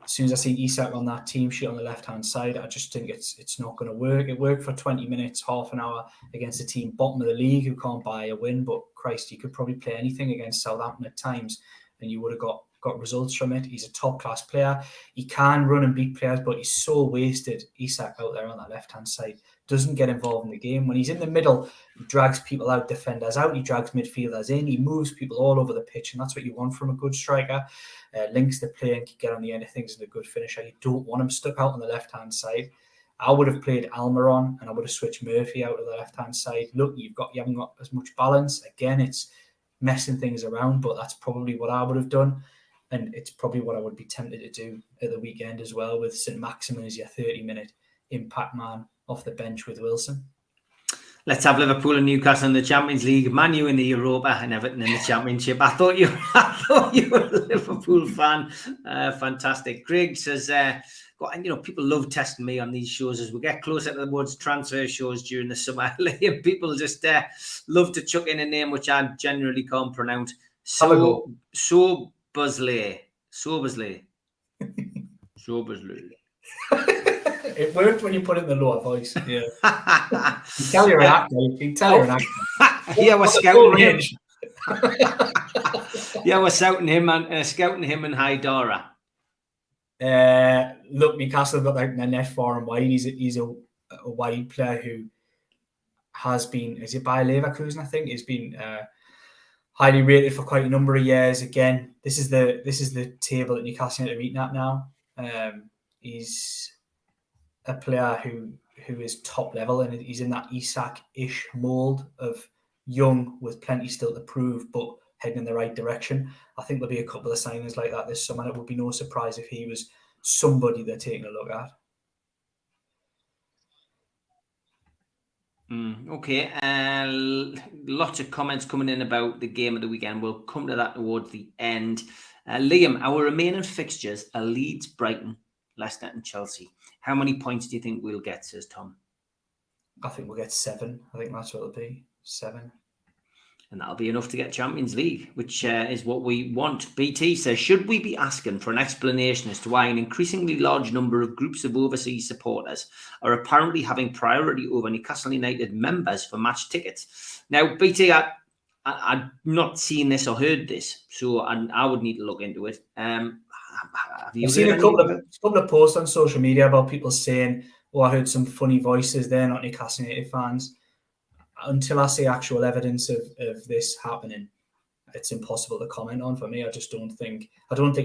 as soon as I see Isak on that team sheet on the left-hand side, I just think it's not going to work. It worked for 20 minutes, half an hour against a team bottom of the league who can't buy a win, but Christ, you could probably play anything against Southampton at times and you would have got results from it. He's a top-class player. He can run and beat players, but he's so wasted, Isak, out there on that left-hand side. Doesn't get involved in the game. When he's in the middle, he drags people out, defenders out, he drags midfielders in, he moves people all over the pitch, and that's what you want from a good striker. Links the play and can get on the end of things and a good finisher. You don't want him stuck out on the left-hand side. I would have played Almiron and I would have switched Murphy out of the left-hand side. Look, you haven't got as much balance. Again, it's messing things around, but that's probably what I would have done. And it's probably what I would be tempted to do at the weekend as well, with St. Maximin as your 30-minute impact man off the bench with Wilson. Let's have Liverpool and Newcastle in the Champions League, Man U in the Europa, and Everton in the Championship. I thought you were a Liverpool fan. Fantastic. Craig says, people love testing me on these shows as we get closer to the words transfer shows during the summer. People just love to chuck in a name which I generally can't pronounce. Sobersley. It worked when you put it in the lower voice. Yeah. You tell you're an actor. You tell you're an actor. Yeah, we're scouting him. Yeah, we're scouting him and Haidara. Look, Newcastle got like the net far and wide. He's a wide player who has been, is it by Leverkusen? I think he's been highly rated for quite a number of years. Again, this is the table that Newcastle are eating at now. He's a player who is top level, and he's in that Isak-ish mould of young with plenty still to prove, but heading in the right direction. I think there'll be a couple of signings like that this summer, and it would be no surprise if he was somebody they're taking a look at. Okay, lots of comments coming in about the game of the weekend. We'll come to that towards the end. Liam, our remaining fixtures are Leeds, Brighton, Leicester and Chelsea. How many points do you think we'll get, says Tom? I think we'll get 7. I think that's what it'll be, 7. And that'll be enough to get Champions League, which is what we want. BT says, should we be asking for an explanation as to why an increasingly large number of groups of overseas supporters are apparently having priority over Newcastle United members for match tickets? Now, BT, I've not seen this or heard this, so I would need to look into it. Have you I've seen heard a couple anything? of posts on social media about people saying, "Oh, I heard some funny voices. They're not Newcastle United fans." Until I see actual evidence of this happening, it's impossible to comment on for me. I don't think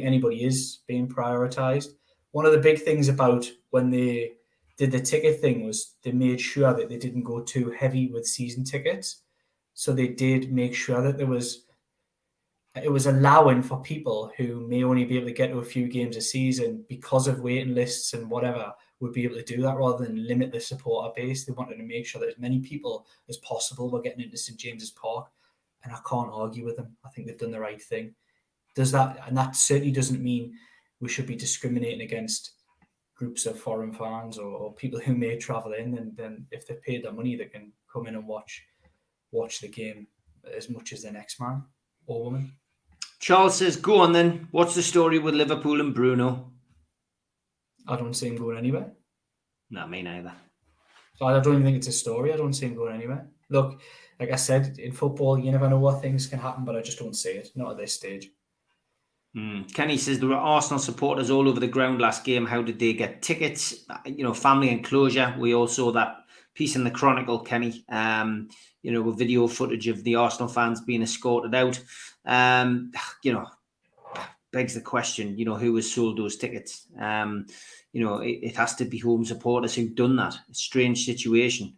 anybody is being prioritised. One of the big things about when they did the ticket thing was they made sure that they didn't go too heavy with season tickets. So they did make sure that it was allowing for people who may only be able to get to a few games a season because of waiting lists and whatever would be able to do that rather than limit the supporter base. They wanted to make sure that as many people as possible were getting into St James's Park, and I can't argue with them. I think they've done the right thing. And that certainly doesn't mean we should be discriminating against groups of foreign fans or people who may travel in, and then if they've paid their money, they can come in and watch the game as much as the next man or woman. Charles says, go on then. What's the story with Liverpool and Bruno? I don't see him going anywhere. No, me neither. I don't even think it's a story. I don't see him going anywhere. Look, like I said, in football, you never know what things can happen, but I just don't see it. Not at this stage. Kenny says there were Arsenal supporters all over the ground last game. How did they get tickets? Family enclosure. We all saw that piece in the Chronicle, Kenny. With video footage of the Arsenal fans being escorted out. Begs the question, who has sold those tickets? It has to be home supporters who've done that. A strange situation.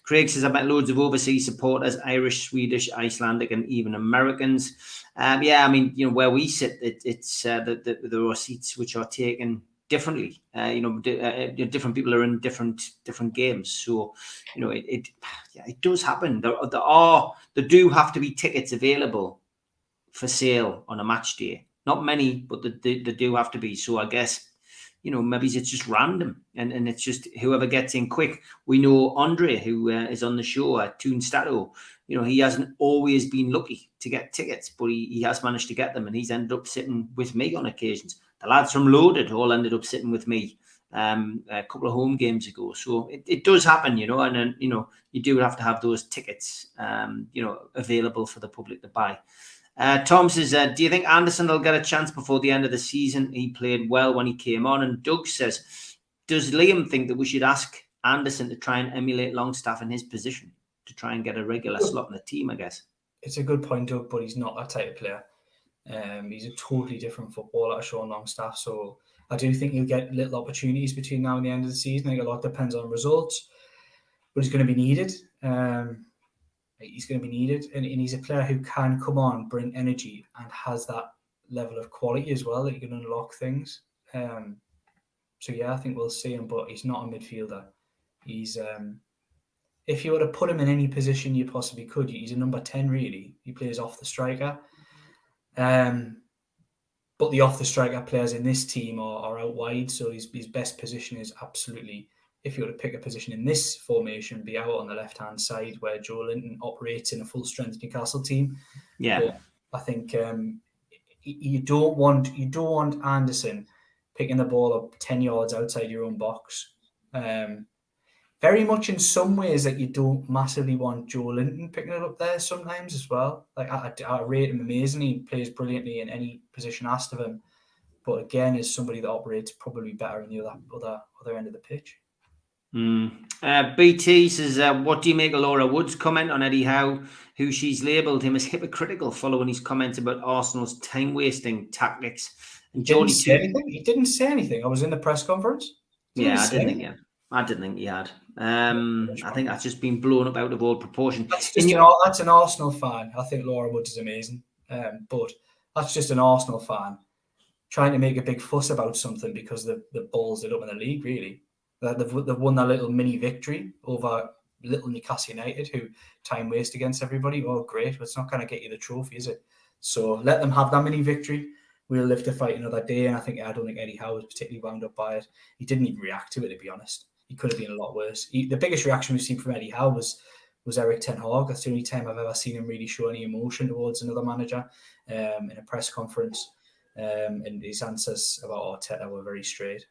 Craig says, I met loads of overseas supporters, Irish, Swedish, Icelandic, and even Americans. Where we sit, it's there are seats which are taken differently. Different people are in different games. So, it does happen. There do have to be tickets available for sale on a match day. Not many, but they do have to be. So I guess, maybe it's just random and it's just whoever gets in quick. We know Andre, who is on the show at Toon Stato, he hasn't always been lucky to get tickets, but he has managed to get them, and he's ended up sitting with me on occasions. The lads from Loaded all ended up sitting with me a couple of home games ago. So it does happen, and then, you do have to have those tickets, available for the public to buy. Tom says, do you think Anderson will get a chance before the end of the season? He played well when he came on. And Doug says, does Liam think that we should ask Anderson to try and emulate Longstaff in his position to try and get a regular slot in the team, I guess? It's a good point, Doug, but he's not that type of player. He's a totally different footballer, Sean Longstaff. So I do think he'll get little opportunities between now and the end of the season. I think a lot depends on results, but he's going to be needed. He's going to be needed, and he's a player who can come on, bring energy, and has that level of quality as well that he can unlock things. I think we'll see him, but he's not a midfielder. He's if you were to put him in any position you possibly could, he's a number 10 really. He plays off the striker, but the off the striker players in this team are out wide, so his best position is absolutely, if you were to pick a position in this formation, be out on the left-hand side where Joe Linton operates in a full-strength Newcastle team. Yeah, but I think you don't want Anderson picking the ball up 10 yards outside your own box. Very much in some ways that you don't massively want Joe Linton picking it up there sometimes as well. Like I rate him amazingly. He plays brilliantly in any position asked of him. But again, is somebody that operates probably better in the other end of the pitch. BT says, what do you make of Laura Wood's comment on Eddie Howe, who she's labelled him as hypocritical following his comments about Arsenal's time-wasting tactics? And He didn't say anything. I was in the press conference. I didn't think he had. I think that's just been blown up out of all proportion. That's an Arsenal fan. I think Laura Wood is amazing. But that's just an Arsenal fan trying to make a big fuss about something because the balls it up in the league, really. They've won that little mini victory over little Newcastle United, who time waste against everybody. Oh, great. But it's not going to get you the trophy, is it? So let them have that mini victory. We'll live to fight another day. And I don't think Eddie Howe was particularly wound up by it. He didn't even react to it, to be honest. He could have been a lot worse. The biggest reaction we've seen from Eddie Howe was Eric Ten Hag. That's the only time I've ever seen him really show any emotion towards another manager in a press conference. And his answers about Arteta were very straight.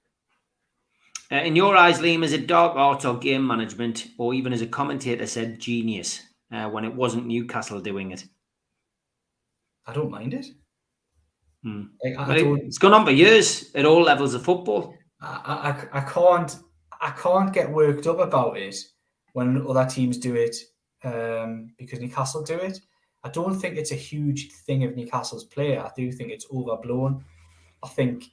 In your eyes, Liam, is it dark art or game management, or even as a commentator said, genius, when it wasn't Newcastle doing it? I don't mind it. Like, It's gone on for years at all levels of football. I can't get worked up about it when other teams do it because Newcastle do it. I don't think it's a huge thing of Newcastle's play. I do think it's overblown. I think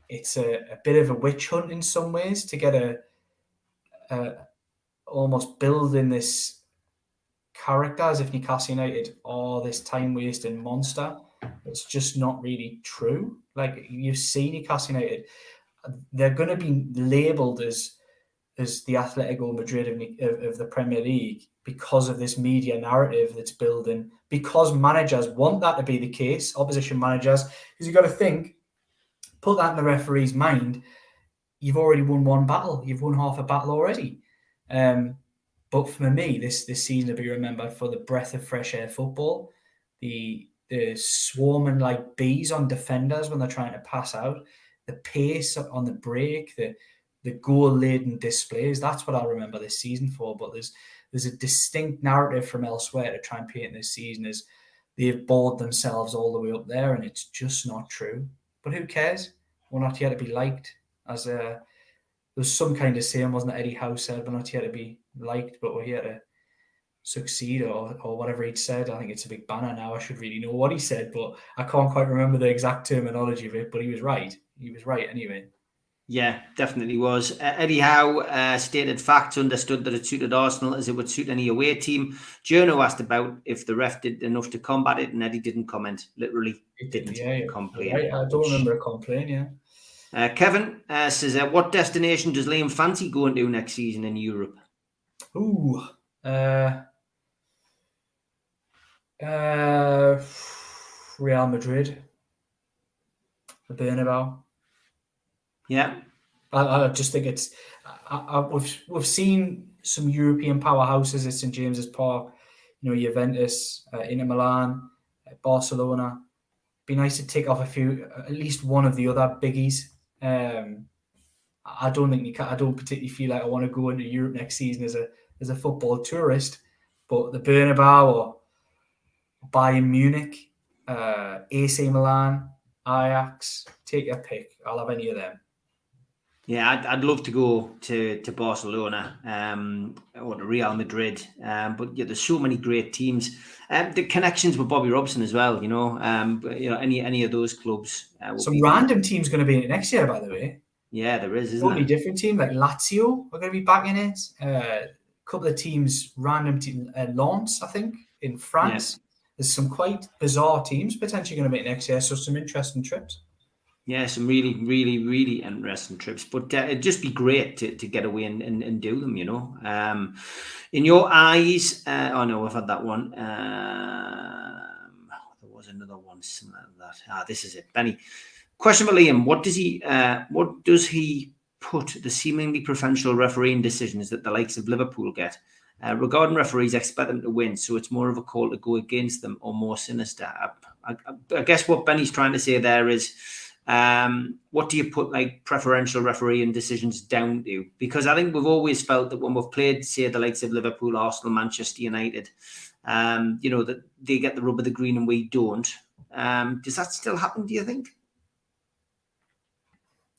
it's a bit of a witch hunt in some ways to get almost building this character as if Newcastle United are this time-wasting monster. It's just not really true. Like, you see Newcastle United, they're going to be labelled as the Atletico Madrid of the Premier League because of this media narrative that's building, because managers want that to be the case, opposition managers, because you've got to think, put that in the referee's mind, you've already won one battle, you've won half a battle already. But for me, this season will be remembered for the breath of fresh air football, the swarming like bees on defenders when they're trying to pass out, the pace on the break, the goal-laden displays. That's what I remember this season for. But there's a distinct narrative from elsewhere to try and paint this season as they've bored themselves all the way up there, and it's just not true. But who cares? We're not here to be liked. As there's some kind of saying, wasn't it? Eddie Howe said, we're not here to be liked, but we're here to succeed, or whatever he'd said. I think it's a big banner now. I should really know what he said, but I can't quite remember the exact terminology of it. But he was right. He was right anyway. Yeah, definitely was. Eddie Howe stated facts, understood that it suited Arsenal as it would suit any away team. Journo asked about if the ref did enough to combat it, and Eddie didn't comment. Literally, didn't complain. Right. I don't remember a complaint, yeah. Kevin says, what destination does Liam fancy going to next season in Europe? Ooh. Real Madrid. The Bernabeu. Yeah, I just think it's. We've seen some European powerhouses at St James's Park. You know, Juventus, Inter Milan, Barcelona. Be nice to tick off at least one of the other biggies. I don't particularly feel like I want to go into Europe next season as a football tourist. But the Bernabeu or Bayern Munich, AC Milan, Ajax, take your pick. I'll have any of them. Yeah, I'd love to go to Barcelona or to Real Madrid, but yeah, there's so many great teams. The connections with Bobby Robson as well, you know, any of those clubs. Some random teams going to be in it next year, by the way. Yeah, there is, isn't totally there? Different team like Lazio are going to be back in it. A couple of teams, random team, Lens, I think, in France. Yeah. There's some quite bizarre teams potentially going to be next year, so some interesting trips. Yeah, some really, really, really interesting trips. But it'd just be great to get away and do them, you know. In your eyes, oh no, I've had that one. There was another one, something like that. This is it. Benny. Question for Liam. What does he put the seemingly preferential refereeing decisions that the likes of Liverpool get? Regarding referees, expect them to win, so it's more of a call to go against them or more sinister. I guess what Benny's trying to say there is, what do you put like preferential refereeing decisions down to? Because I think we've always felt that when we've played, say, the likes of Liverpool, Arsenal, Manchester United, you know, that they get the rub of the green and we don't. Does that still happen, do you think?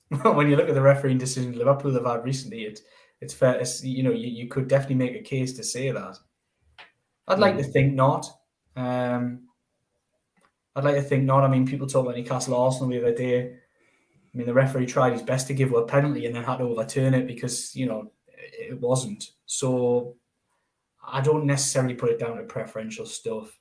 When you look at the refereeing decisions Liverpool have had recently, it's fair. You know, you could definitely make a case to say that. I'd like to think not. I'd like to think not. I mean, people talk about Newcastle Arsenal the other day. I mean, the referee tried his best to give a penalty and then had to overturn it because, you know, it wasn't. So I don't necessarily put it down to preferential stuff.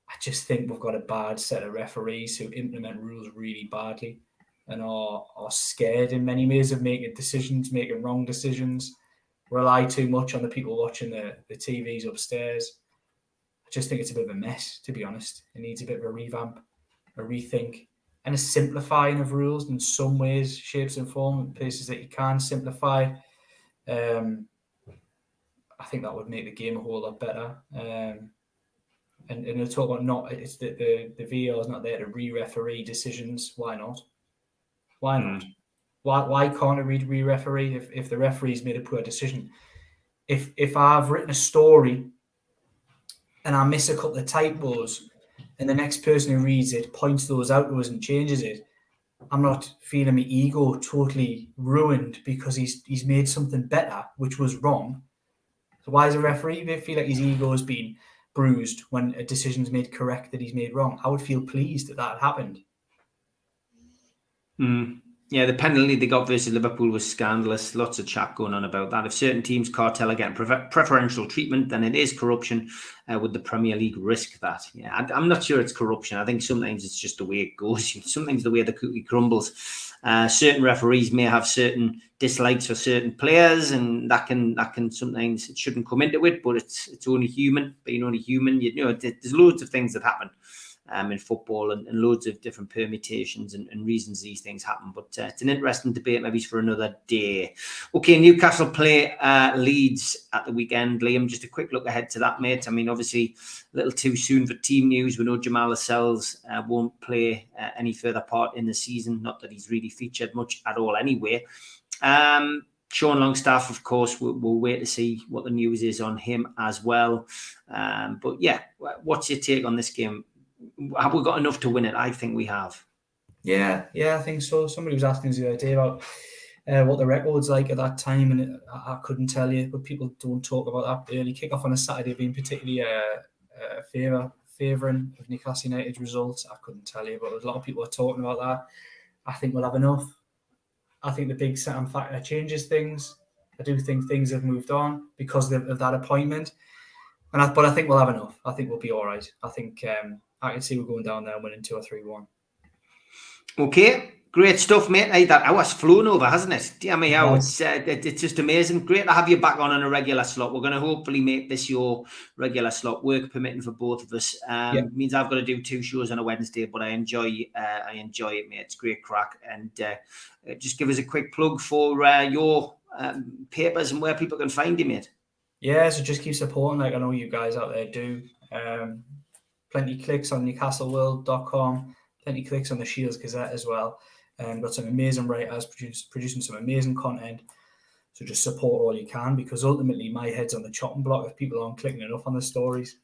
I just think we've got a bad set of referees who implement rules really badly and are scared in many ways of making decisions, making wrong decisions, rely too much on the people watching the TVs upstairs. I just think it's a bit of a mess, to be honest. It needs a bit of a revamp, a rethink, and a simplifying of rules in some ways, shapes and form, places that you can simplify. I think that would make the game a whole lot better. And they'll talk about it's the VAR is not there to re-referee decisions. Why not? Why not? Why can't it re-referee if the referee's made a poor decision? If I've written a story and I miss a couple of typos and the next person who reads it points those out to us and changes it, I'm not feeling my ego totally ruined because he's made something better, which was wrong. So why is a referee feel like his ego has been bruised when a decision's made correct that he's made wrong? I would feel pleased that that happened. Yeah, the penalty they got versus Liverpool was scandalous. Lots of chat going on about that. If certain teams, cartel, are getting preferential treatment, then it is corruption. Would the Premier League risk that? Yeah, I'm not sure it's corruption. I think sometimes it's just the way it goes. Sometimes the way the cookie crumbles. Certain referees may have certain dislikes for certain players, and that can sometimes, it shouldn't come into it, but it's only human. Being only human, there's loads of things that happen in football and loads of different permutations and reasons these things happen. But it's an interesting debate, maybe for another day. Okay, Newcastle play Leeds at the weekend. Liam, just a quick look ahead to that, mate. I mean, obviously, a little too soon for team news. We know Jamal Lascelles won't play any further part in the season. Not that he's really featured much at all anyway. Sean Longstaff, of course, we'll wait to see what the news is on him as well. But yeah, what's your take on this game? Have we got enough to win it? I think we have. Yeah, I think so. Somebody was asking us the other day about what the record's like at that time, and I couldn't tell you, but people don't talk about that early kickoff on a Saturday being particularly favouring of Newcastle United's results. I couldn't tell you, but a lot of people are talking about that. I think we'll have enough. I think the big Sam factor changes things. I do think things have moved on because of that appointment. But I think we'll have enough. I think we'll be all right. I think I can see we're going down there and winning 2 or 3-1. Okay, great stuff, mate. Hey, that hour's flown over, hasn't it? Dear me, how it's just amazing. Great to have you back on a regular slot. We're going to hopefully make this your regular slot, work permitting for both of us. Means I've got to do 2 shows on a Wednesday, but I enjoy it, mate. It's great crack. And just give us a quick plug for your papers and where people can find you, mate. Yeah, so just keep supporting, like I know you guys out there do. Plenty clicks on newcastleworld.com, plenty clicks on the Shields Gazette as well. Got some amazing writers producing some amazing content. So just support all you can, because ultimately my head's on the chopping block if people aren't clicking enough on the stories.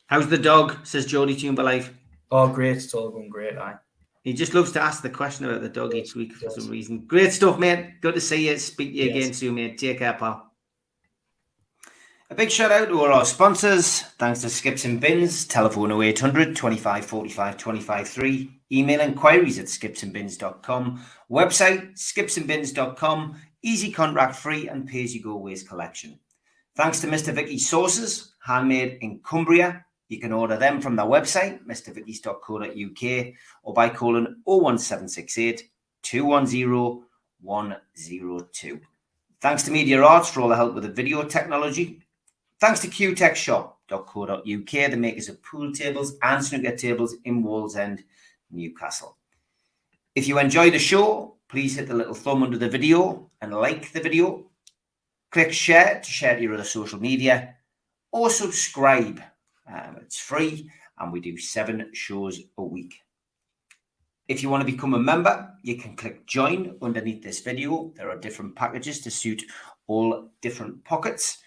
How's the dog? Says Jody Tumberlife. Oh, great. It's all going great, aye. He just loves to ask the question about the dog each week for some reason. Great stuff, mate. Good to see you. Speak to you again soon, mate. Take care, pal. A big shout out to all our sponsors. Thanks to Skips and Bins. Telephone 0800 25 45 25 3. Email inquiries at skipsandbins.com. Website skipsandbins.com. Easy contract free and pay as you go waste collection. Thanks to Mr. Vicky's sauces, handmade in Cumbria. You can order them from their website, mrvickies.co.uk, or by calling 01768 210 102. Thanks to Media Arts for all the help with the video technology. Thanks to qtechshop.co.uk, the makers of pool tables and snooker tables in Wallsend, Newcastle. If you enjoy the show, please hit the little thumb under the video and like the video. Click share to share to your other social media, or subscribe. It's free and we do 7 shows a week. If you want to become a member, you can click join underneath this video. There are different packages to suit all different pockets.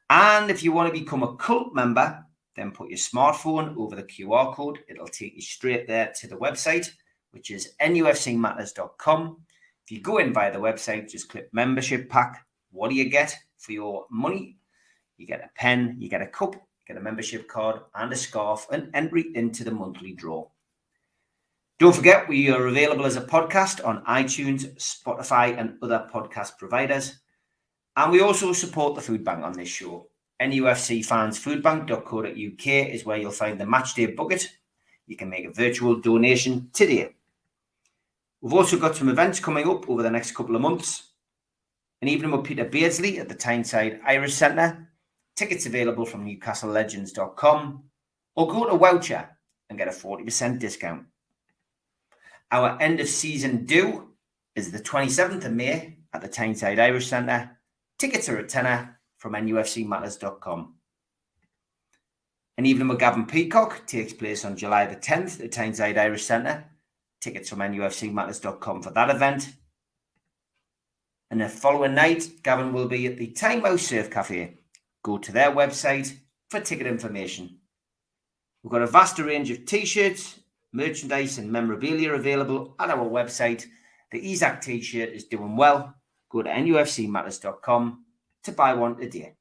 And if you want to become a cult member, then put your smartphone over the QR code. It'll take you straight there to the website, which is nufcmatters.com. If you go in via the website, just click membership pack. What do you get for your money? You get a pen, you get a cup, you get a membership card and a scarf, and entry into the monthly draw. Don't forget, we are available as a podcast on iTunes, Spotify, and other podcast providers. And we also support the food bank on this show. NUFCfansfoodbank.co.uk is where you'll find the matchday bucket. You can make a virtual donation today. We've also got some events coming up over the next couple of months. An evening with Peter Beardsley at the Tyneside Irish Centre. Tickets available from newcastlelegends.com, or go to Voucher and get a 40% discount. Our end of season due is the 27th of May at the Tyneside Irish Centre. Tickets are a tenner from nufcmatters.com. An evening with Gavin Peacock takes place on July the 10th at the Tyneside Irish Centre. Tickets from nufcmatters.com for that event. And the following night, Gavin will be at the Tynemouth Surf Cafe. Go to their website for ticket information. We've got a vast range of t-shirts, merchandise and memorabilia available at our website. The Isaac t-shirt is doing well. Go to nufcmatters.com to buy one today.